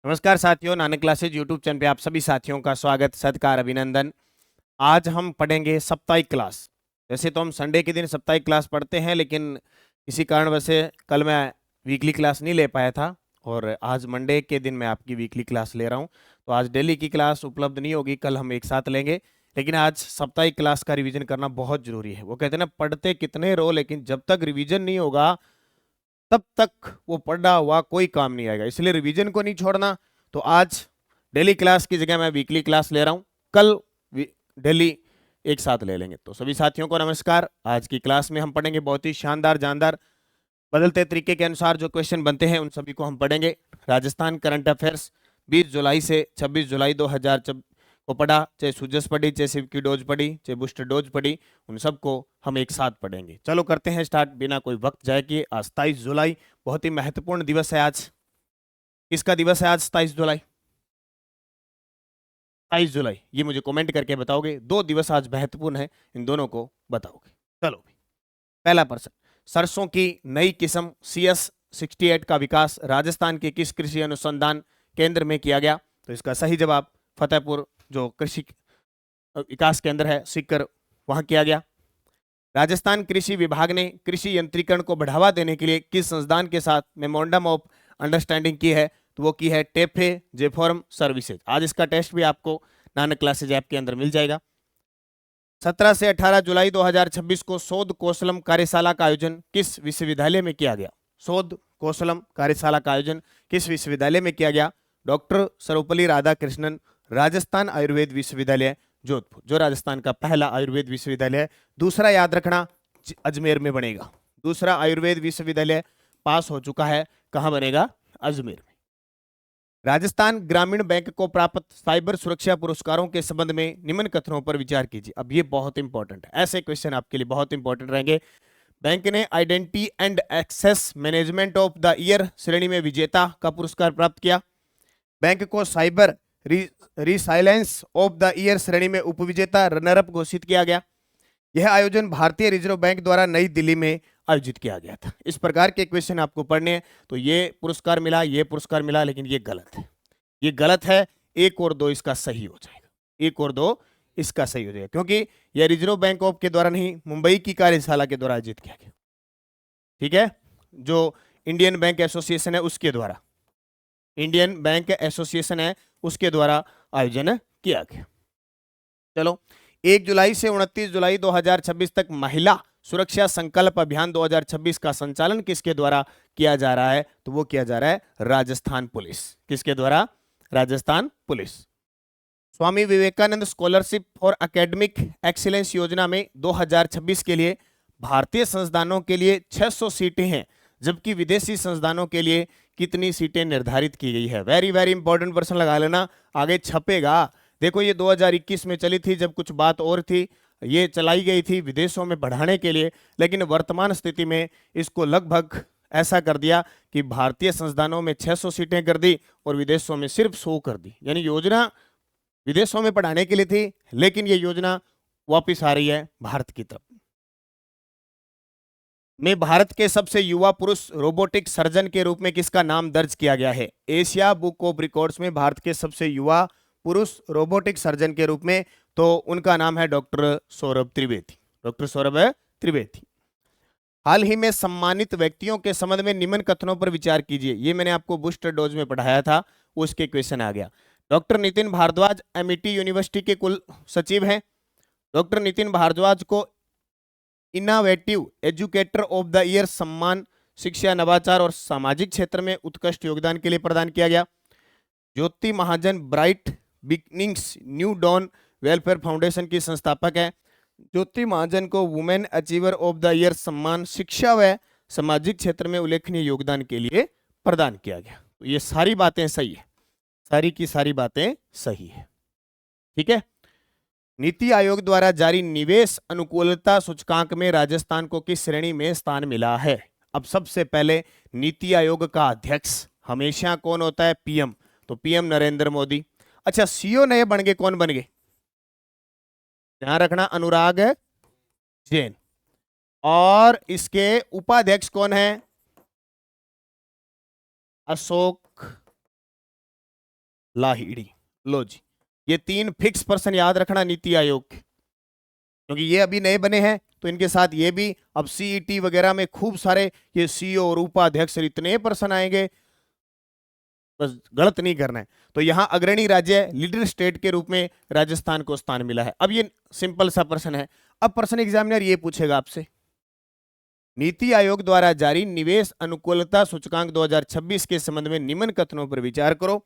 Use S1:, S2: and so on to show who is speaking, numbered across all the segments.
S1: नमस्कार साथियों, Nanak classes YouTube channel पे आप सभी साथियों का स्वागत, सत्कार, अभिनंदन। आज हम पढ़ेंगे साप्ताहिक क्लास। वैसे तो हम संडे के दिन साप्ताहिक क्लास पढ़ते हैं, लेकिन किसी कारणवश से कल मैं वीकली क्लास नहीं ले पाया था और आज मंडे के दिन मैं आपकी वीकली क्लास ले रहा हूं। तो आज डेली की क्लास उपलब्ध नहीं होगी, कल हम एक साथ लेंगे। लेकिन आज साप्ताहिक क्लास का रिवीजन करना बहुत जरूरी है। वो कहते हैं ना, पढ़ते कितने रहो लेकिन जब तक रिवीजन नहीं होगा तब तक वो पढ़ा हुआ कोई काम नहीं आएगा। इसलिए रिवीजन को नहीं छोड़ना। तो आज डेली क्लास की जगह मैं वीकली क्लास ले रहा हूं, कल डेली एक साथ ले लेंगे। तो सभी साथियों को नमस्कार। आज की क्लास में हम पढ़ेंगे बहुत ही शानदार जानदार बदलते तरीके के अनुसार जो क्वेश्चन बनते हैं उन सभी को हम पढ़ेंगे। राजस्थान करंट अफेयर्स 20 जुलाई से 26 जुलाई 2000 को पढ़ा, चाहे सुजस पढ़ी, चाहे सिव की डोज पढ़ी, चाहे बूस्टर डोज पढ़ी, उन सबको हम एक साथ पढ़ेंगे। चलो करते हैं स्टार्ट बिना कोई वक्त जाए किए। आज 27 जुलाई, बहुत ही महत्वपूर्ण दिवस है आज। किसका दिवस है आज 27 जुलाई? 27 जुलाई, ये मुझे कमेंट करके बताओगे। दो दिवस आज महत्वपूर्ण है, इन दोनों को बताओगे। चलो भाई, पहला प्रश्न, सरसों की नई किस्म CS68 का विकास राजस्थान के किस कृषि अनुसंधान केंद्र में किया गया? तो इसका सही जवाब फतेहपुर जो कृषि विकास केंद्र है सीकर, वहां किया गया। राजस्थान कृषि विभाग ने कृषि यंत्रीकरण को बढ़ावा देने के लिए किस संस्थान के साथ मेमोरेंडम ऑफ अंडरस्टैंडिंग की है? तो वो की है टेफे जेफॉर्म सर्विसेज। आज इसका टेस्ट भी आपको नानक क्लासेज ऐप के अंदर मिल जाएगा। 17 से 18 जुलाई 2026 को शोध कौशलम कार्यशाला का आयोजन किस विश्वविद्यालय में किया गया? शोध कौशलम कार्यशाला का आयोजन किस विश्वविद्यालय में किया गया? डॉक्टर सर्वपल्ली राधाकृष्णन राजस्थान आयुर्वेद विश्वविद्यालय जोधपुर, जो राजस्थान का पहला आयुर्वेद विश्वविद्यालय है। दूसरा याद रखना, अजमेर में बनेगा। दूसरा आयुर्वेद विश्वविद्यालय पास हो चुका है, कहां बनेगा? अजमेर में। राजस्थान ग्रामीण बैंक को प्राप्त साइबर सुरक्षा पुरस्कारों के संबंध में निम्न कथनों पर विचार कीजिए। अब ये बहुत इंपॉर्टेंट है, ऐसे क्वेश्चन आपके लिए बहुत इंपॉर्टेंट रहेंगे। बैंक ने identity and access management of the year श्रेणी में विजेता का पुरस्कार प्राप्त किया। बैंक को cyber resilience of the year श्रेणी में उपविजेता रनरअप घोषित किया गया। यह आयोजन भारतीय रिजर्व बैंक द्वारा नई दिल्ली में आयोजित किया गया था। इस प्रकार के क्वेश्चन आपको पढ़ने हैं। तो ये पुरस्कार मिला, ये पुरस्कार मिला, लेकिन ये गलत है, ये गलत है। एक और दो इसका सही हो जाएगा, एक और दो इसका सही हो जाएगा, क्योंकि यह रिजर्व बैंक ऑफ के द्वारा नहीं, मुंबई की कार्यशाला के द्वारा आयोजित किया गया। ठीक है, जो इंडियन बैंक एसोसिएशन है उसके द्वारा, इंडियन बैंक एसोसिएशन है उसके द्वारा आयोजन किया गया। चलो, 1 जुलाई से 29 जुलाई 2026 तक महिला सुरक्षा संकल्प अभियान 2026 का संचालन किसके द्वारा किया जा रहा है? तो वो किया जा रहा है राजस्थान पुलिस। किसके द्वारा? Rajasthan police. Swami Vivekananda scholarship for academic excellence योजना में 2026 के लिए भारतीय संस्थानों के लिए 600 सीटें हैं, जबकि विदेशी संस्थानों के लिए कितनी सीटें निर्धारित की गई है? वेरी वेरी इंपॉर्टेंट प्रश्न लगा लेना, आगे छपेगा। देखो, ये 2021 में चली थी जब कुछ बात और थी, ये चलाई गई थी विदेशों में बढ़ाने के लिए, लेकिन वर्तमान स्थिति में इसको लगभग ऐसा कर दिया कि भारतीय संस्थानों में 600 सीटें कर दी और विदेशों में सिर्फ 100 कर दी। यानी योजना विदेशों में पढ़ाने के लिए थी, लेकिन ये योजना वापस आ रही है भारत की तरफ। में भारत के सबसे युवा पुरुष रोबोटिक सर्जन के रूप में किसका नाम दर्ज किया गया है? एशिया बुक ऑफ रिकॉर्ड्स में भारत के सबसे युवा पुरुष रोबोटिक सर्जन के रूप में, तो उनका नाम है डॉक्टर सौरभ त्रिवेदी। डॉक्टर सौरभ त्रिवेदी। हाल ही में सम्मानित व्यक्तियों के संबंध में निम्न कथनों पर विचार कीजिए। ये मैंने आपको बूस्टर डोज में पढ़ाया था, उसके क्वेश्चन आ गया। Doctor Nitin Bhardwaj MET university के कुल सचिव हैं। डॉक्टर नितिन भारद्वाज को innovative educator of the year सम्मान शिक्षा, नवाचार और सामाजिक क्षेत्र में उत्कृष्ट योगदान के लिए प्रदान किया गया। Jyoti Mahajan bright beginnings new dawn welfare foundation की संस्थापक है। ज्योति महाजन को women achiever of the year सम्मान शिक्षा व सामाजिक क्षेत्र में उल्लेखनीय योगदान के लिए प्रदान किया गया। तो ये सारी बातें सही है, सारी की सारी बातें सही है। ठीक है, नीति आयोग द्वारा जारी निवेश अनुकूलता सूचकांक में राजस्थान को किस श्रेणी में स्थान मिला है? अब सबसे पहले नीति आयोग का अध्यक्ष हमेशा कौन होता है? पीएम। तो पीएम नरेंद्र मोदी। अच्छा, सीईओ नए बन गए, कौन बन गए? ध्यान रखना, अनुराग जैन। और इसके उपाध्यक्ष कौन है? अशोक लाहिड़ी। लो जी, ये 3 फिक्स पर्सन याद रखना नीति आयोग के, क्योंकि ये अभी नए बने हैं तो इनके साथ ये भी। अब सीईटी वगैरह में खूब सारे ये सीईओ और उपाध्यक्ष इतने पर्सन आएंगे, बस गलत नहीं करना है। तो यहां अग्रणी राज्य लीडर स्टेट के रूप में राजस्थान को स्थान मिला है। अब ये सिंपल सा प्रश्न है। अब पर्सन एग्जामिनर ये पूछेगा आपसे, नीति आयोग द्वारा जारी निवेश अनुकूलता सूचकांक 2026 के संबंध में निम्न कथनों पर विचार करो।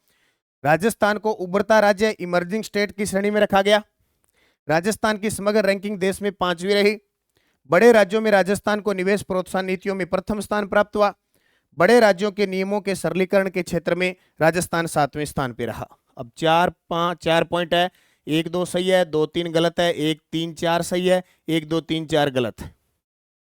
S1: राजस्थान को उभरता राज्य इमर्जिंग स्टेट की श्रेणी में रखा गया। राजस्थान की समग्र रैंकिंग देश में 5वीं रही। बड़े राज्यों में राजस्थान को निवेश प्रोत्साहन नीतियों में प्रथम स्थान प्राप्त हुआ। बड़े राज्यों के नियमों के सरलीकरण के क्षेत्र में राजस्थान 7वें स्थान पर रहा। अब 4 पॉइंट है, 1 2 सही है, 2 3 गलत है, 1 3 4 सही है, 1 2 3 4 गलत है।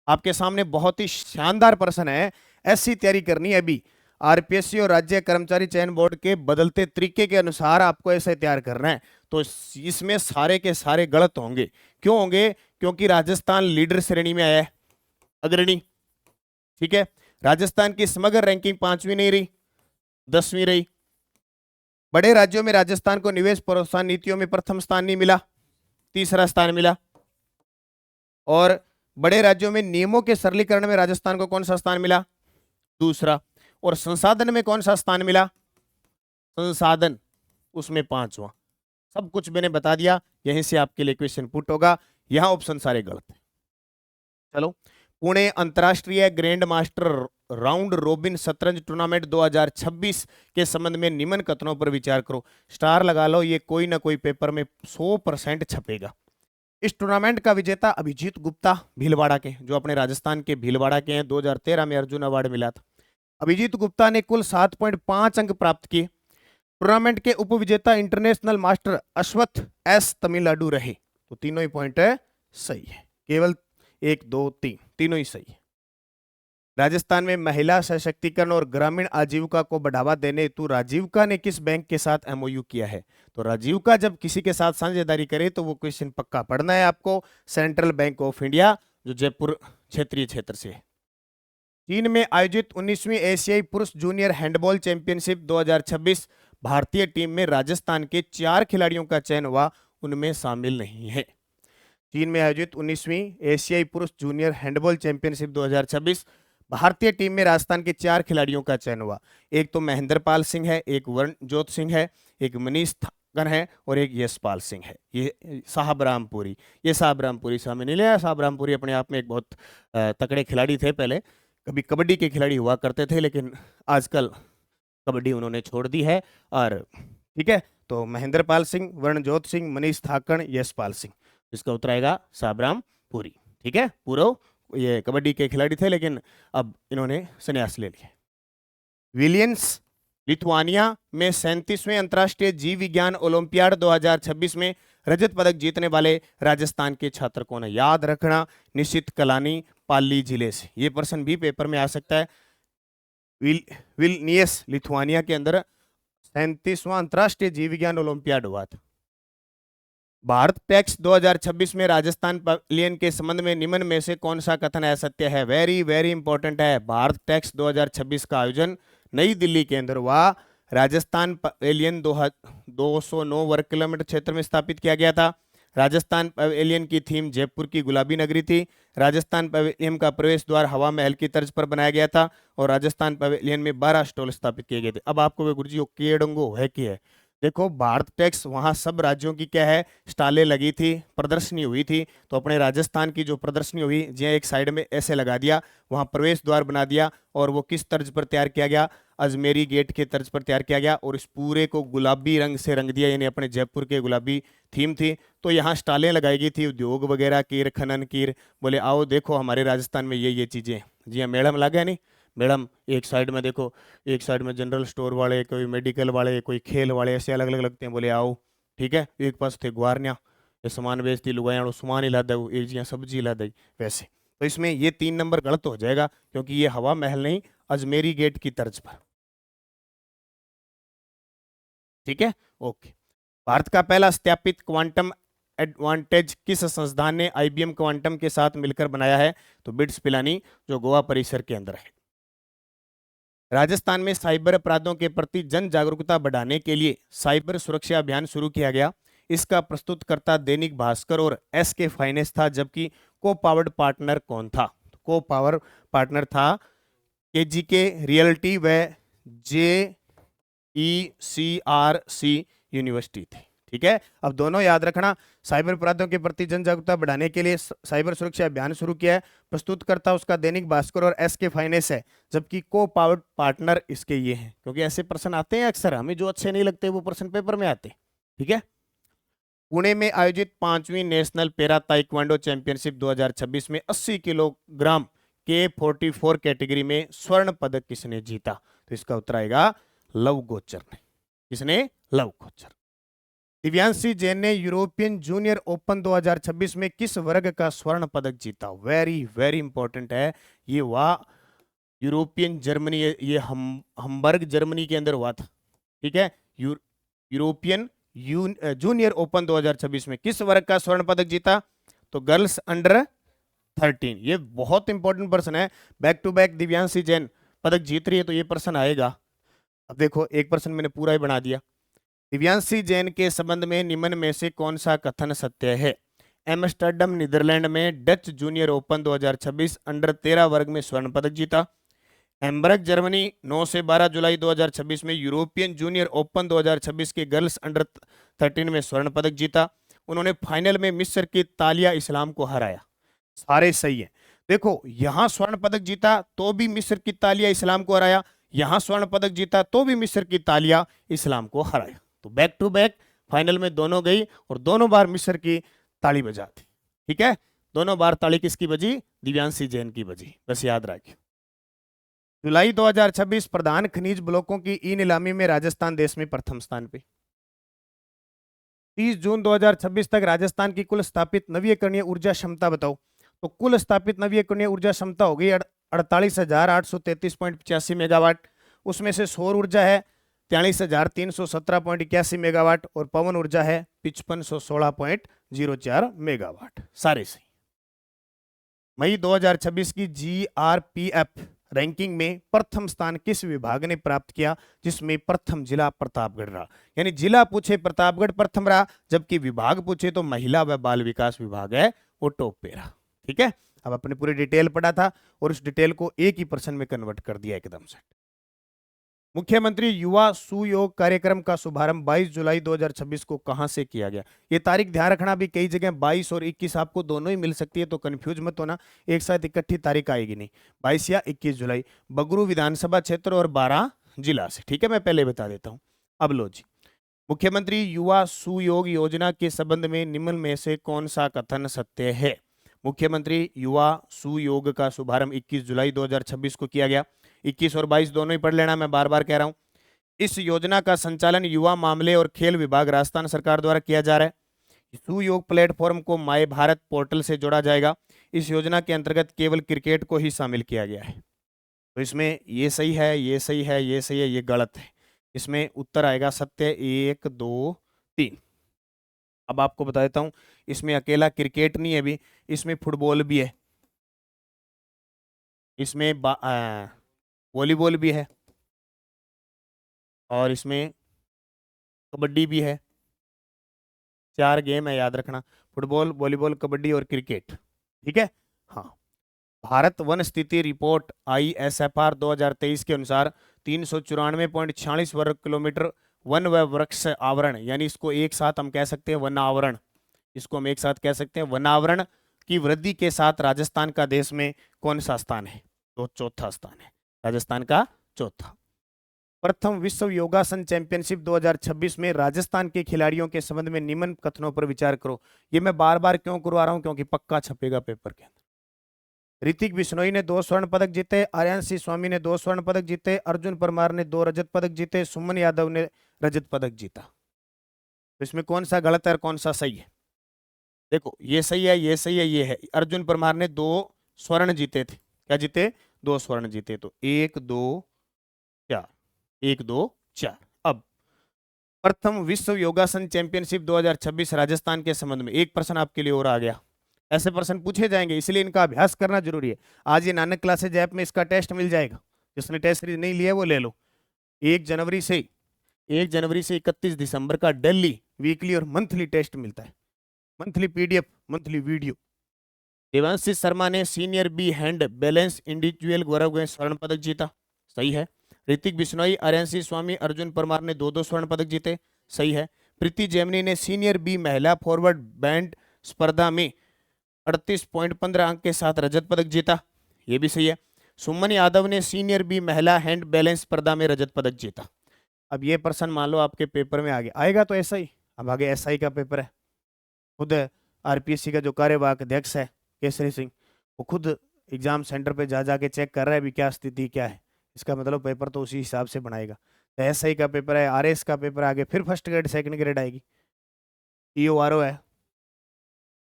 S1: आपके सामने बहुत ही शानदार प्रश्न है, ऐसी तैयारी करनी है अभी। आरपीएससी और राज्य कर्मचारी चयन बोर्ड के बदलते तरीके के अनुसार आपको ऐसे तैयार करना है, तो इसमें सारे के सारे गलत होंगे। क्यों होंगे? क्योंकि राजस्थान लीडर श्रेणी में आया है, अग्रणी। ठीक है, राजस्थान की समग्र रैंकिंग 5वीं नहीं रही, 10वीं रही। बड़े राज्यों में राजस्थान को निवेश प्रोत्साहन नीतियों में प्रथम स्थान नहीं मिला, 3रा स्थान मिला। और बड़े राज्यों में नियमों के सरलीकरण में राजस्थान को कौन सा स्थान मिला? 2रा। और संसाधन में कौन सा स्थान मिला? संसाधन, उसमें 5वां। सब कुछ मैंने बता दिया, यहीं से आपके लिए क्वेश्चन पुट होगा। यहां ऑप्शन सारे गलत है। चलो, पुणे अंतरराष्ट्रीय ग्रैंड मास्टर राउंड रोबिन शतरंज टूर्नामेंट 2026 के संबंध में निम्न कथनों पर विचार करो। स्टार लगा लो, ये कोई ना कोई पेपर में 100% छपेगा। इस टूर्नामेंट का विजेता अभिजीत गुप्ता, भीलवाड़ा के, जो अपने राजस्थान के भीलवाड़ा के हैं, 2013 में अर्जुन अवार्ड मिला था। अभिजीत गुप्ता ने कुल 7.5 अंक प्राप्त किए। टूर्नामेंट के उपविजेता इंटरनेशनल मास्टर अश्वत्थ एस तमिलनाडु रहे। तो तीनों ही पॉइंट सही है, केवल 1 2 3 तीनों ही सही है। राजस्थान में महिला सशक्तिकरण और ग्रामीण आजीविका को बढ़ावा देने हेतु राजीविका ने किस बैंक के साथ एमओयू किया है? तो राजीविका जब किसी के साथ साझेदारी करे तो वो क्वेश्चन पक्का पढ़ना है आपको। सेंट्रल बैंक ऑफ इंडिया, जो जयपुर क्षेत्रीय क्षेत्र से है। चीन में आयोजित 19वीं एशियाई पुरुष जूनियर हैंडबॉल चैंपियनशिप 2026 भारतीय टीम में राजस्थान के 4 खिलाड़ियों का चयन हुआ, उनमें शामिल नहीं है। चीन में आयोजित 19वीं एशियाई पुरुष जूनियर हैंडबॉल चैंपियनशिप 2026 भारतीय टीम में राजस्थान के 4 खिलाड़ियों का चयन हुआ। एक तो महेंद्रपाल सिंह है, एक वरणजोत सिंह है, एक मनीष थाकन है और एक यशपाल सिंह है। ये साहबरामपुरी, ये साहबरामपुरी सामने नहीं लिया। साहबरामपुरी अपने आप में एक बहुत तगड़े खिलाड़ी थे। पहले कभी कबड्डी के खिलाड़ी हुआ करते थे, लेकिन आजकल कबड्डी उन्होंने छोड़ दी है। और ठीक है, तो महेंद्रपाल सिंह, वरणजोत सिंह, मनीष थाकन, यशपाल सिंह, इसका उत्तर आएगा साहबरामपुरी। ठीक है, पूर्व ये कबड्डी के खिलाड़ी थे, लेकिन अब इन्होंने संन्यास ले लिया। विलियंस लिथुआनिया में 37वें अंतर्राष्ट्रीय जीव विज्ञान ओलंपियाड 2026 में रजत पदक जीतने वाले राजस्थान के छात्र कौन है? याद रखना, निश्चित कलानी पाली जिले से। ये प्रश्न भी पेपर में आ सकता है। विलनियस लिथुआनिया के अंदर 37वां अंतर्राष्ट्रीय जीव विज्ञान ओलंपियाड हुआ था। भारत टैक्स 2026 में राजस्थान पवेलियन के संबंध में निम्न में से कौन सा कथन असत्य है? वेरी वेरी इंपॉर्टेंट है। भारत टैक्स 2026 का आयोजन नई दिल्ली के अंदर हुआ। राजस्थान पवेलियन 209 वर्ग किलोमीटर क्षेत्र में स्थापित किया गया था। राजस्थान पवेलियन की थीम जयपुर की गुलाबी नगरी थी। राजस्थान पवेलियन का प्रवेश द्वार हवा महल की तर्ज पर बनाया गया था और राजस्थान पवेलियन में 12 स्टॉल स्थापित किए गए थे। अब आपको गुरुजी केडंगो है कि है, देखो भारत टैक्स वहां सब राज्यों की क्या है, स्टालें लगी थी, प्रदर्शनी हुई थी। तो अपने राजस्थान की जो प्रदर्शनी हुई, जिया एक साइड में ऐसे लगा दिया, वहां प्रवेश द्वार बना दिया। और वो किस तर्ज पर तैयार किया गया? अजमेरी गेट के तर्ज पर तैयार किया गया और इस पूरे को गुलाबी रंग से रंग दिया, यानी अपने जयपुर के गुलाबी थीम थी। तो यहाँ स्टालें लगाई गई थी, उद्योग वगैरह कीर खनन कीर, बोले आओ देखो हमारे राजस्थान में ये चीजें। जी हाँ, मैडम लगा नहीं मैडम, एक साइड में देखो, एक साइड में जनरल स्टोर वाले, कोई मेडिकल वाले, कोई खेल वाले, ऐसे अलग अलग लगते हैं। बोले आओ, ठीक है। एक पास थे ग्वारनिया, ये सामान बेचती लुगाया, सामान ही ला दो, एक जिया सब्जी ला दी, वैसे। तो इसमें ये 3 नंबर गलत हो जाएगा, क्योंकि ये हवा महल नहीं, अजमेरी गेट की तर्ज पर। ठीक है, ओके। भारत का पहला सत्यापित क्वांटम एडवांटेज किस संस्थान ने आईबीएम क्वांटम के साथ मिलकर बनाया है? तो बिट्स पिलानी, जो गोवा परिसर के अंदर है। राजस्थान में साइबर अपराधों के प्रति जन जागरूकता बढ़ाने के लिए साइबर सुरक्षा अभियान शुरू किया गया। इसका प्रस्तुतकर्ता दैनिक भास्कर और एसके फाइनेंस था, जबकि को पावर्ड पार्टनर कौन था? को पावर पार्टनर था केजीके रियल्टी व JECRC यूनिवर्सिटी थी। ठीक है, अब दोनों याद रखना। साइबर अपराधों के प्रति जन जागरूकता बढ़ाने के लिए साइबर सुरक्षा अभियान शुरू किया है। प्रस्तुतकर्ता उसका दैनिक भास्कर और एसके फाइनेंस है, जबकि को पावर्ड पार्टनर इसके ये हैं। क्योंकि ऐसे प्रश्न आते हैं अक्सर, हमें जो अच्छे नहीं लगते वो प्रश्न पेपर में आते हैं। ठीक है, पुणे में आयोजित 5वीं नेशनल पैरा ताइक्वांडो चैंपियनशिप 2026 में 80 किलोग्राम के 44 कैटेगरी में स्वर्ण पदक किसने जीता? तो इसका उत्तर आएगा लव गोचर ने। किसने? लव गोचर। दिव्यांशी जैन ने यूरोपियन जूनियर ओपन 2026 में किस वर्ग का स्वर्ण पदक जीता? वेरी वेरी इंपॉर्टेंट है ये। हुआ यूरोपियन जर्मनी, ये हमबर्ग जर्मनी के अंदर हुआ था। ठीक है, यूरोपियन जूनियर ओपन 2026 में किस वर्ग का स्वर्ण पदक जीता? तो गर्ल्स अंडर 13। ये बहुत इंपॉर्टेंट प्रश्न है। Back to back Divyanshi Jain पदक जीत रही है, तो ये प्रश्न आएगा। अब देखो, एक प्रश्न मैंने पूरा ही बना दिया। दिव्यांशी जैन के संबंध में निम्न में से कौन सा कथन सत्य है? एम्स्टर्डम नीदरलैंड में डच जूनियर ओपन 2026 अंडर 13 वर्ग में स्वर्ण पदक जीता। हैम्बर्ग जर्मनी 9 से 12 जुलाई 2026 में यूरोपियन जूनियर ओपन 2026 के गर्ल्स अंडर 13 में स्वर्ण पदक जीता। उन्होंने फाइनल में मिस्र की तालिया इस्लाम को हराया। सारे सही है। देखो, यहां स्वर्ण पदक जीता तो भी मिस्र की तालिया इस्लाम को हराया, यहां स्वर्ण पदक जीता तो भी मिस्र की तालिया इस्लाम को हराया। तो बैक टू बैक फाइनल में दोनों गई और दोनों बार मिस्र की ताली बजाती। ठीक है, दोनों बार ताली किसकी बजी? दिव्यांशी जैन की बजी। बस याद रखिए। जुलाई 2026 प्रधान खनिज ब्लॉकों की ई नीलामी में राजस्थान देश में प्रथम स्थान पे। 30 जून 2026 तक राजस्थान की कुल स्थापित नवीकरणीय ऊर्जा क्षमता बताओ। तो कुल स्थापित नवीकरणीय ऊर्जा क्षमता हो गई 48,833.85 मेगावाट। उसमें से सौर ऊर्जा है 43,317.81 मेगावाट और पवन ऊर्जा है 5516.04 मेगावाट। सारे सही। मई 2026 की GRPF रैंकिंग में प्रथम स्थान किस विभाग ने प्राप्त किया, जिसमें प्रथम जिला प्रतापगढ़ रहा? यानी जिला पूछे प्रतापगढ़ प्रथम रहा, जबकि विभाग पूछे तो महिला व बाल विकास विभाग है वो टॉप पे रहा। ठीक है, अब अपने पूरी डिटेल पढ़ा था और उस डिटेल को एक ही पर्सन में कन्वर्ट कर दिया एकदम से। मुख्यमंत्री युवा सुयोग कार्यक्रम का शुभारंभ 22 जुलाई 2026 को कहां से किया गया? ये तारीख ध्यान रखना, भी कई जगह 22 और 21 आपको दोनों ही मिल सकती है, तो कंफ्यूज मत होना, एक साथ इकट्ठी तारीख आएगी नहीं। 22 या 21 जुलाई बगरू विधानसभा क्षेत्र और 12 जिला से। ठीक है, मैं पहले बता देता हूं। अब लो जी, मुख्यमंत्री युवा सुयोग योजना के संबंध में निम्न में से कौन सा कथन सत्य है? मुख्यमंत्री युवा सुयोग का शुभारंभ 21 जुलाई 2026 को किया गया। 21 और 22 दोनों ही पढ़ लेना, मैं बार बार कह रहा हूं। इस योजना का संचालन युवा मामले और खेल विभाग राजस्थान सरकार द्वारा किया जा रहा है। सुयोग प्लेटफॉर्म को माय भारत पोर्टल से जोड़ा जाएगा। इस योजना के अंतर्गत केवल क्रिकेट को ही शामिल किया गया है। तो इसमें ये सही है, ये सही है, ये सही है, ये गलत है। इसमें उत्तर आएगा सत्य 1 2 3। अब आपको बता देता हूं, इसमें अकेला क्रिकेट नहीं है, भी इसमें फुटबॉल भी है, इसमें वॉलीबॉल भी है और इसमें कबड्डी भी है। 4 गेम है, याद रखना, फुटबॉल, वॉलीबॉल, कबड्डी और क्रिकेट। ठीक है, हाँ। भारत वन स्थिति रिपोर्ट ISFR 2023 के अनुसार 394.46 वर्ग किलोमीटर वन व वृक्ष आवरण, यानी इसको एक साथ हम कह सकते हैं वन आवरण, इसको हम एक साथ कह सकते हैं वन आवरण की वृद्धि के साथ राजस्थान का देश में कौन सा स्थान है? तो चौथा स्थान है, राजस्थान का चौथा। प्रथम विश्व योगासन चैंपियनशिप 2026 में राजस्थान के खिलाड़ियों के संबंध में निम्न कथनों पर विचार करो। ये मैं बार बार क्यों करवा रहा हूं? क्योंकि पक्का छपेगा पेपर के अंदर। ऋतिक बिश्नोई ने 2 स्वर्ण पदक जीते, आर्यांशी स्वामी ने 2 स्वर्ण पदक जीते, अर्जुन परमार ने 2 रजत पदक जीते, सुमन यादव ने रजत पदक जीता। तो इसमें कौन सा गलत है और कौन सा सही है? देखो, ये सही है, ये सही है, ये है। अर्जुन परमार ने 2 स्वर्ण जीते थे। क्या जीते? 2 स्वर्ण जीते। तो 1 2 4, 1 2 4। अब प्रथम विश्व योगासन चैंपियनशिप 2026 राजस्थान के संबंध में एक प्रश्न आपके लिए और आ गया। ऐसे प्रश्न पूछे जाएंगे, इसलिए इनका अभ्यास करना जरूरी है। आज ये नानक क्लासेज ऐप में इसका टेस्ट मिल जाएगा, जिसने टेस्ट सीरीज नहीं लिया वो ले लो। 1 जनवरी से 31 दिसंबर का दिल्ली वीकली और मंथली टेस्ट मिलता है, monthly PDF, monthly video. Devanshi Sharma ने senior B hand balance individual गौरव में स्वर्ण पदक जीता, सही है। ऋतिक बिश्नोई, आर्यन स्वामी, अर्जुन परमार ने 2-2 स्वर्ण पदक जीते, सही है। प्रीति जेमनी ने सीनियर बी महिला फॉरवर्ड बैंड स्पर्धा में 38.15 अंक के साथ रजत पदक जीता, ये भी सही है। सुमन यादव ने सीनियर बी महिला हैंड बैलेंस स्पर्धा में रजत पदक जीता। अब ये प्रश्न मान लो आपके पेपर में आगे आएगा तो ऐसा ही, अब आगे एसआई का पेपर है, खुद आरपीएससी का जो कार्यवाहक अध्यक्ष है केसरी सिंह, वो खुद एग्जाम सेंटर पे जा जाके चेक कर रहा है अभी क्या स्थिति क्या है, इसका मतलब पेपर तो उसी हिसाब से बनाएगा। तो एसआई का पेपर है, आरएस का पेपर आगे, फिर फर्स्ट ग्रेड सेकंड ग्रेड आएगी, ईओआरओ है।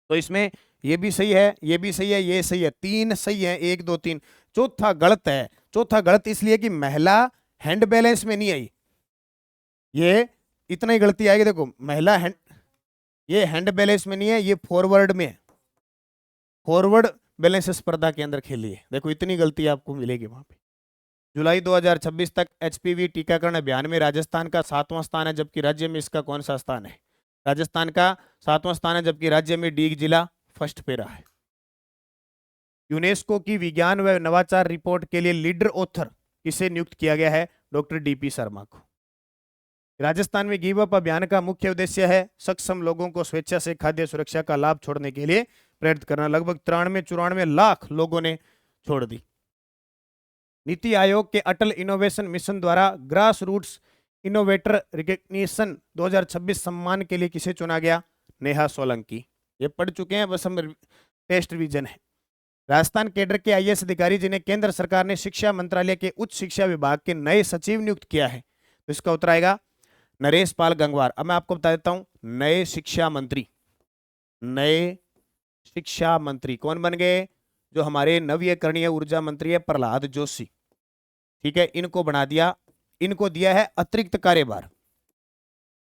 S1: तो इसमें ये भी सही है, ये भी सही है, ये सही है, 3 सही है, 1 2 3। चौथा गलत है, चौथा गलत इसलिए कि महिला हैंड बैलेंस में नहीं आई, ये इतना ही गलती आएगी। देखो महिला हैंड, ये हैंड बैलेंस में नहीं है, ये फॉरवर्ड में है, फॉरवर्ड बैलेंस स्पर्धा के अंदर खेली है। देखो इतनी गलती आपको मिलेगी वहां पे। जुलाई 2026 तक एचपीवी टीकाकरण अभियान में राजस्थान का 7वां स्थान है, जबकि राज्य में इसका कौन सा स्थान है? राजस्थान का 7वां स्थान है, जबकि राज्य में डीग जिला फर्स्ट पे रहा है। यूनेस्को की विज्ञान व नवाचार रिपोर्ट के लिए लीडर ऑथर किसे नियुक्त किया गया है? डॉक्टर डीपी शर्मा को। राजस्थान में गिव अप अभियान का मुख्य उद्देश्य है सक्षम लोगों को स्वेच्छा से खाद्य सुरक्षा का लाभ छोड़ने के लिए प्रेरित करना। लगभग 93-94 लाख लोगों ने छोड़ दी। नीति आयोग के अटल इनोवेशन मिशन द्वारा ग्रास रूट्स इनोवेटर रिकग्निशन 2026 सम्मान के लिए किसे चुना गया? नेहा सोलंकी। ये पढ़ चुके हैं, बस हम टेस्ट रिवीजन है। राजस्थान कैडर के आईएएस अधिकारी जिन्हें केंद्र सरकार ने शिक्षा मंत्रालय के उच्च शिक्षा विभाग के नए सचिव नियुक्त किया है, तो इसका उत्तर आएगा नरेश पाल गंगवार। अब मैं आपको बता देता हूं, नए शिक्षा मंत्री, नए शिक्षा मंत्री कौन बन गए? जो हमारे नवीकरणीय ऊर्जा मंत्री है प्रहलाद जोशी, ठीक है, इनको बना दिया, इनको दिया है अतिरिक्त कार्यभार।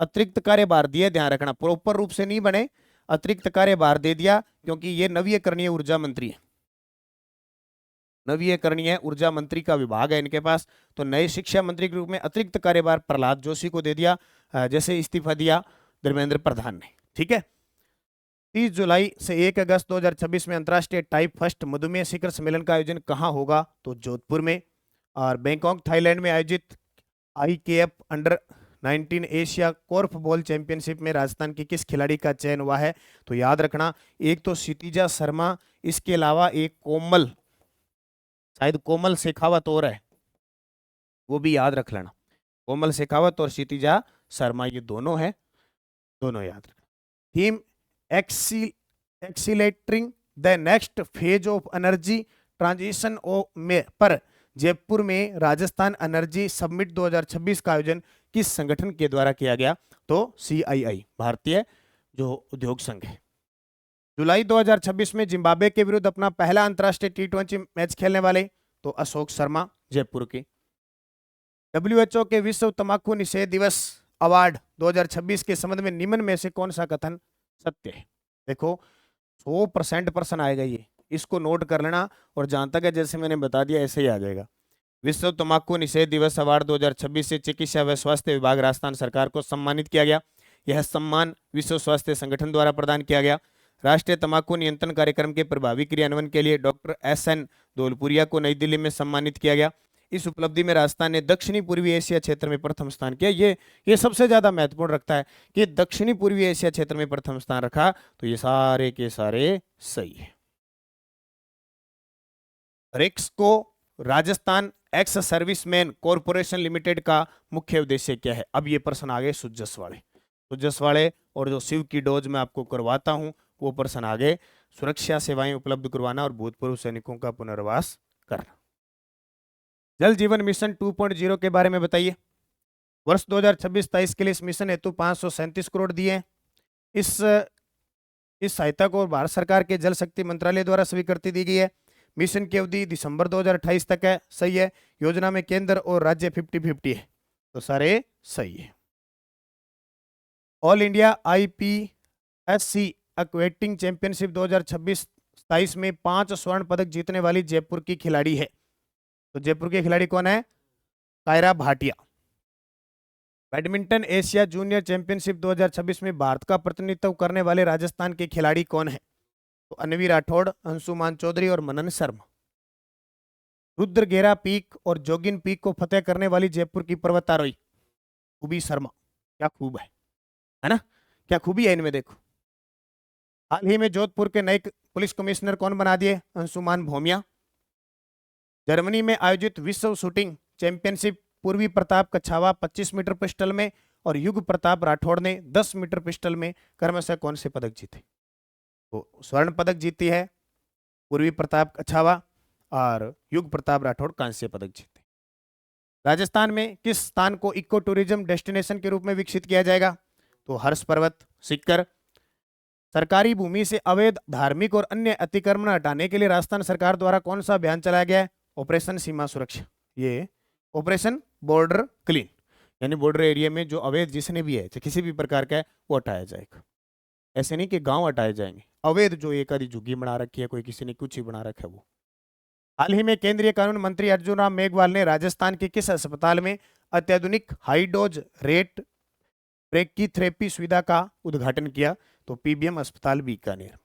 S1: अतिरिक्त कार्यभार दिया, ध्यान रखना, प्रॉपर रूप से नहीं बने, अतिरिक्त कार्यभार दे दिया, क्योंकि ये नवीकरणीय ऊर्जा मंत्री है, नवीकरणीय ऊर्जा मंत्री का विभाग है इनके पास। तो नए शिक्षा मंत्री के रूप में अतिरिक्त कार्यभार प्रहलाद जोशी को दे दिया, जैसे इस्तीफा दिया धर्मेंद्र प्रधान ने, ठीक है। 30 जुलाई से 1 अगस्त 2026 में अंतर्राष्ट्रीय टाइप फर्स्ट मधुमेह शिखर सम्मेलन का आयोजन कहां होगा? तो जोधपुर में। और बैंकॉक थाईलैंड में आयोजित IKF under 19 Asia korfball championship में राजस्थान की किस खिलाड़ी का चयन हुआ है? तो याद रखना, एक तो क्षितिजा शर्मा, इसके अलावा एक कोमल, शायद कोमल शेखावत और है, वो भी याद रख लेना। कोमल शेखावत और क्षितिजा शर्मा, ये दोनों है, दोनों याद रखना। Theme accelerating the next phase of energy transition में पर जयपुर में राजस्थान एनर्जी समिट 2026 का आयोजन किस संगठन के द्वारा किया गया? तो सीआईआई, भारतीय जो उद्योग संघ है। जुलाई 2026 में जिम्बाब्वे के विरुद्ध अपना पहला अंतरराष्ट्रीय टी20 मैच खेलने वाले? तो अशोक शर्मा, जयपुर के। डब्ल्यूएचओ के विश्व तंबाकू निषेध दिवस अवार्ड 2026 के संबंध में निम्न में से कौन सा कथन सत्य है? देखो 100% प्रश्न आएगा ये, इसको नोट कर लेना, और जहां तक है जैसे मैंने बता दिया ऐसे ही आ जाएगा। विश्व तंबाकू निषेध दिवस अवार्ड 2026 से चिकित्सा व स्वास्थ्य विभाग राजस्थान सरकार को सम्मानित किया गया। यह सम्मान विश्व स्वास्थ्य संगठन द्वारा प्रदान किया गया। राष्ट्रीय तंबाकू नियंत्रण कार्यक्रम के प्रभावी क्रियान्वयन के लिए डॉक्टर एसएन धौलपुरिया को नई दिल्ली में सम्मानित किया गया। इस उपलब्धि में राजस्थान ने दक्षिणी पूर्वी एशिया क्षेत्र में प्रथम स्थान किया। ये सबसे ज्यादा महत्वपूर्ण रखता है कि दक्षिणी पूर्वी एशिया क्षेत्र में प्रथम स्थान रखा, तो ये सारे के सारे सही है। रिक्स को Rajasthan ex serviceman corporation limited का मुख्य उद्देश्य क्या है? अब ये प्रश्न आ गए सुजसवाड़े और जो शिव की डोज में आपको करवाता हूं वो प्रश्न आ गए। सुरक्षा सेवाएं उपलब्ध करवाना और भूतपूर्व सैनिकों का पुनर्वास करना। जल जीवन मिशन 2.0 के बारे में बताइए। वर्ष 2026-23 के लिए इस मिशन हेतु 537 करोड़ दिए हैं। इस सहायता को भारत सरकार के जल शक्ति मंत्रालय द्वारा स्वीकृति दी गई है। मिशन की अवधि दिसंबर 2028 तक है, सही है। योजना में केंद्र और राज्य 50-50 है, तो सारे सही है। ऑल इंडिया आईपीएससी एक्वेटिंग चैंपियनशिप 2026-27 में 5 स्वर्ण पदक जीतने वाली जयपुर की खिलाड़ी है। तो जयपुर के खिलाड़ी कौन है? Kaira Bhatia. Badminton Asia junior championship 2026 में भारत का प्रतिनिधित्व करने वाले राजस्थान के खिलाड़ी कौन है? तो अन्वी राठौड़, अंशुमान चौधरी और मनन शर्मा। रुद्रगेरा पीक और जोगिन पीक को फतेह करने वाली जयपुर की पर्वतारोही खूबी शर्मा। क्या खूब है ना? क्या खूबी है इनमें, देखो। हाल ही में जोधपुर के नए पुलिस कमिश्नर कौन बना दिए? अंशुमान भौमिया। जर्मनी में आयोजित विश्व शूटिंग चैंपियनशिप पूर्वी प्रताप कछावा 25 मीटर पिस्टल में और युग प्रताप राठौड़ ने 10 मीटर पिस्टल में क्रमशः कौन से पदक जीते? तो स्वर्ण पदक जीती है पूर्वी प्रताप कछावा और युग प्रताप राठौड़ कांस्य पदक जीते। राजस्थान में किस स्थान को इको टूरिज्म डेस्टिनेशन के रूप में विकसित किया जाएगा? तो हर्ष पर्वत, सीकर। सरकारी भूमि से अवैध धार्मिक और अन्य अतिक्रमण हटाने के लिए राजस्थान सरकार द्वारा कौन सा अभियान चलाया गया है? ऑपरेशन सीमा सुरक्षा, ये ऑपरेशन बॉर्डर क्लीन, यानी बॉर्डर एरिया में जो अवैध जिसने भी है किसी भी प्रकार का है वो हटाया जाएगा। ऐसे नहीं कि गांव हटाए जाएंगे, अवैध जो एक आदि झुग्गी बना रखी है, कोई किसी ने कुछ ही बना रखा है वो। हाल ही में केंद्रीय कानून मंत्री अर्जुन राम मेघवाल ने राजस्थान के किस अस्पताल में अत्याधुनिक हाई डोज रेट ब्रेकीथेरेपी सुविधा का उद्घाटन किया? तो पीबीएम अस्पताल बीकानेर।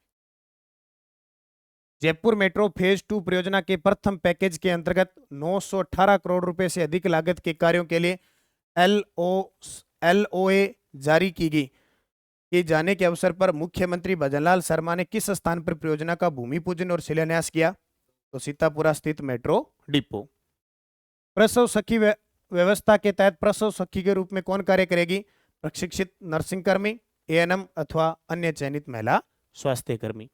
S1: जयपुर मेट्रो फेज 2 परियोजना के प्रथम पैकेज के अंतर्गत 918 करोड़ रुपए से अधिक लागत के कार्यों के लिए एलओए जारी की गई। किए जाने के अवसर पर मुख्यमंत्री भजनलाल शर्मा ने किस स्थान पर परियोजना का भूमि पूजन और शिलान्यास किया? तो सीतापुरा स्थित मेट्रो डिपो। प्रसव सखी व्यवस्था के तहत प्रसव सखी के रूप में कौन कार्य करेगी? प्रशिक्षित नर्सिंग कर्मी, एएनएम अथवा अन्य चयनित महिला स्वास्थ्य कर्मी।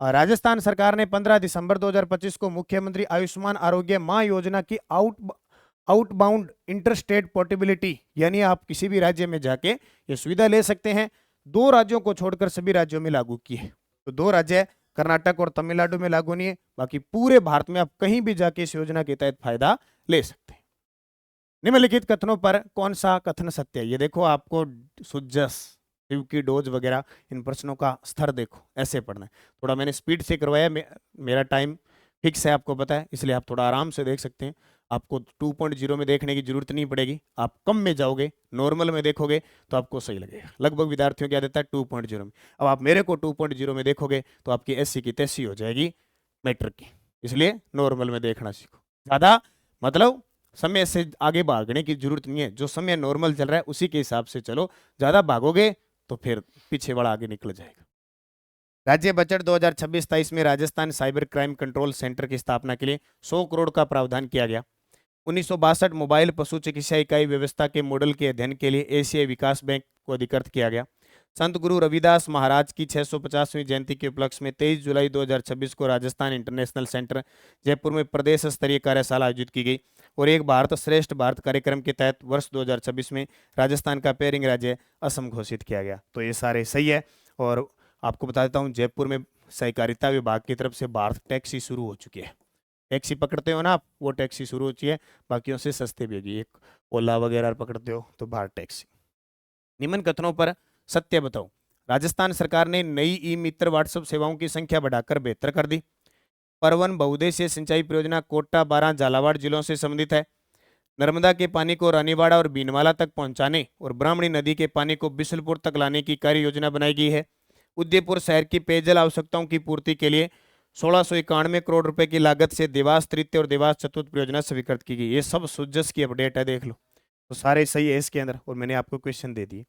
S1: राजस्थान सरकार ने 15 दिसंबर 2025 को मुख्यमंत्री आयुष्मान आरोग्य माह योजना की आउटबाउंड इंटरस्टेट पोर्टेबिलिटी, यानी आप किसी भी राज्य में जाके ये सुविधा ले सकते हैं, 2 राज्यों को छोड़कर सभी राज्यों में लागू की है। तो 2 राज्य कर्नाटक और तमिलनाडु में लागू नहीं है, बाकी पूरे भारत में आप कहीं भी जाके इस योजना के तहत फायदा ले सकते हैं। निम्नलिखित कथनों पर कौन सा कथन सत्य है? ये देखो, आपको सुजस शिव की डोज वगैरह इन प्रश्नों का स्तर देखो, ऐसे पढ़ना है। थोड़ा मैंने स्पीड से करवाया, मेरा टाइम फिक्स है, आपको पता है, इसलिए आप थोड़ा आराम से देख सकते हैं। आपको 2.0 में देखने की जरूरत नहीं पड़ेगी, आप कम में जाओगे, नॉर्मल में देखोगे तो आपको सही लगेगा। लगभग विद्यार्थियों क्या देता है 2.0 में। अब आप मेरे को 2.0 में देखोगे तो आपकी एससी की तैसी हो जाएगी मैट्रिक की, इसलिए नॉर्मल में देखना सीखो। ज़्यादा मतलब समय से आगे भागने की जरूरत नहीं है, जो समय नॉर्मल चल रहा है उसी के हिसाब से चलो। ज़्यादा भागोगे तो फिर पीछे वाला आगे निकल जाएगा। राज्य बजट 2026-27 में Rajasthan cyber crime control centre की स्थापना के लिए 100 करोड़ का प्रावधान किया गया। 1962 मोबाइल पशु चिकित्सा इकाई व्यवस्था के मॉडल के अध्ययन के लिए एशियाई विकास बैंक को अधिकृत किया गया। संत गुरु रविदास महाराज की 650वीं जयंती के उपलक्ष्य में 23 जुलाई 2026 को राजस्थान इंटरनेशनल सेंटर जयपुर में प्रदेश स्तरीय कार्यशाला आयोजित की गई और एक भारत श्रेष्ठ भारत कार्यक्रम के तहत वर्ष 2026 में राजस्थान का पेयरिंग राज्य असम घोषित किया गया। तो ये सारे सही है। और आपको बता देता हूँ, जयपुर में सहकारिता विभाग की तरफ से भारत टैक्सी शुरू हो चुकी है। टैक्सी पकड़ते हो ना आप, वो टैक्सी शुरू होती है, बाकियों से सस्ते भी होगी। एक ओला वगैरह पकड़ते हो तो भारत टैक्सी। निम्न कथनों पर सत्य बताओ। राजस्थान सरकार ने नई ई मित्र व्हाट्सएप सेवाओं की संख्या बढ़ाकर 72 कर दी। परवन बहुउद्देशीय सिंचाई परियोजना कोटा, बारां, झालावाड़ जिलों से संबंधित है। नर्मदा के पानी को रानीवाड़ा और बीनवाला तक पहुंचाने और ब्राह्मणी नदी के पानी को बिशुलपुर तक लाने की कार्य योजना बनाई गई है। उदयपुर शहर की पेयजल आवश्यकताओं की पूर्ति के लिए 1691 करोड़ रुपए की लागत से देवास तृतीय और देवास चतुर्थ परियोजना स्वीकृत की गई। ये सब सुजस की अपडेट है, देख लो। तो सारे सही है इसके अंदर, और मैंने आपको क्वेश्चन दे दिए।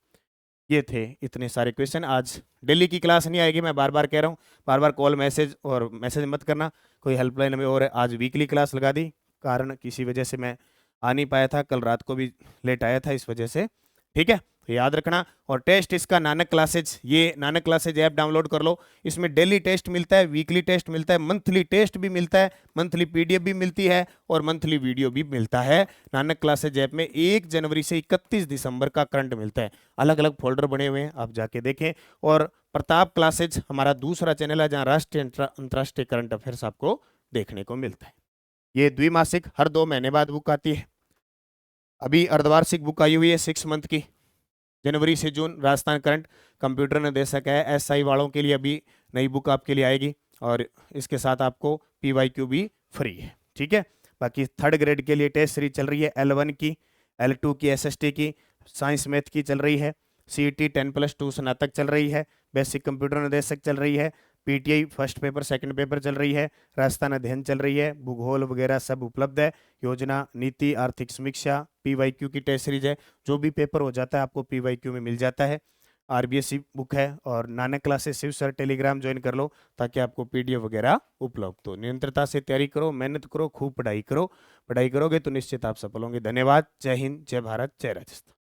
S1: ये थे इतने सारे क्वेश्चन। आज डेली की क्लास नहीं आएगी, मैं बार बार कह रहा हूँ, बार बार कॉल मैसेज मत करना, कोई हेल्पलाइन में। और आज वीकली क्लास लगा दी, कारण किसी वजह से मैं आ नहीं पाया था, कल रात को भी लेट आया था, इस वजह से। ठीक है, तो याद रखना। और टेस्ट इसका नानक क्लासेज, ये नानक क्लासेज ऐप डाउनलोड कर लो। इसमें डेली टेस्ट मिलता है, वीकली टेस्ट मिलता है, मंथली टेस्ट भी मिलता है, मंथली पीडीएफ भी मिलती है और मंथली वीडियो भी मिलता है। नानक क्लासेज ऐप में 1 जनवरी से 31 दिसंबर का करंट मिलता है, अलग अलग फोल्डर बने हुए हैं, आप जाके देखें। और प्रताप क्लासेज हमारा दूसरा चैनल है, जहाँ राष्ट्रीय अंतर्राष्ट्रीय करंट अफेयर्स आपको देखने को मिलता है। ये द्विमासिक हर 2 महीने बाद बुक आती है। अभी अर्धवार्षिक बुक आई हुई है 6 मंथ की, जनवरी से जून, राजस्थान करंट कंप्यूटर निर्देशक है। एसआई वालों के लिए अभी नई बुक आपके लिए आएगी और इसके साथ आपको पीवाईक्यू भी फ्री है। ठीक है, बाकी थर्ड ग्रेड के लिए टेस्ट सीरीज चल रही है, L1 की, L2 की, SST की, साइंस मैथ की चल रही है, CET 10+2 स्नातक चल रही है, बेसिक कंप्यूटर निर्देशक चल रही है, PTI first paper second paper चल रही है, राजस्थान अध्ययन चल रही है, भूगोल वगैरह सब उपलब्ध है, योजना, नीति, आर्थिक समीक्षा, PYQ की टेस्ट सीरीज है। जो भी पेपर हो जाता है आपको PYQ में मिल जाता है। RBSc बुक है और Nanak classes Shiv sir Telegram join कर लो ताकि आपको PDF वगैरह उपलब्ध हो। निरंतरता से तैयारी करो, मेहनत करो, खूब पढ़ाई करो। पढ़ाई करोगे तो निश्चित आप सफल होंगे। धन्यवाद। जय हिंद, जय भारत, जय राजस्थान।